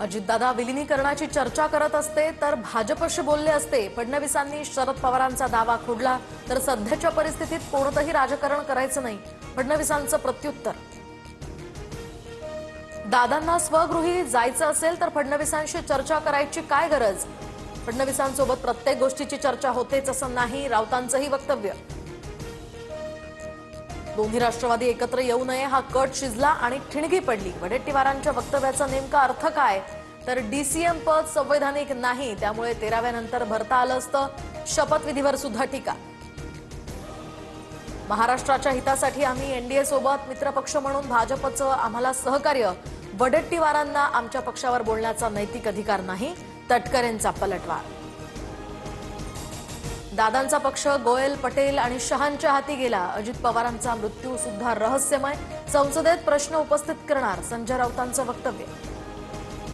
अजितदादा विलिनीकरणाची चर्चा करत असते तर भाजपशी बोलले असते। फडणवीसांनी शरद पवारांचा दावा खोडला तर सध्याच्या परिस्थितीत कोणतंही राजकारण करायचं नाही, फडणवीसांचं प्रत्युत्तर। दादांना स्वगृही जायचं असेल तर फडणवीसांशी चर्चा करायची काय गरज? फडणवीसांसोबत प्रत्येक गोष्टीची चर्चा होतेच असं नाही, राऊतांचंही वक्तव्य। दोन्ही राष्ट्रवादी एकत्र येऊ नये हा कट शिजला आणि ठिणगी पडली। वडेट्टीवारांच्या वक्तव्याचा नेमका अर्थ काय? तर डीसीएम पद संवैधानिक नाही, त्यामुळे 13व्या नंतर भरता आलं असतं। शपथविधीवर सुद्धा टीका। महाराष्ट्राच्या हितासाठी आम्ही एनडीए सोबत मित्रपक्ष म्हणून भाजपचं आम्हाला सहकार्य। वडेट्टीवारांना आमच्या पक्षावर बोलण्याचा नैतिक अधिकार नाही, तटकरेंचा पलटवार। दादांचा पक्ष गोयल, पटेल आणि शहांच्या हाती गेला। अजित पवारांचा मृत्यू सुद्धा रहस्यमय, संसदेत प्रश्न उपस्थित करणार, संजय राऊतांचं वक्तव्य।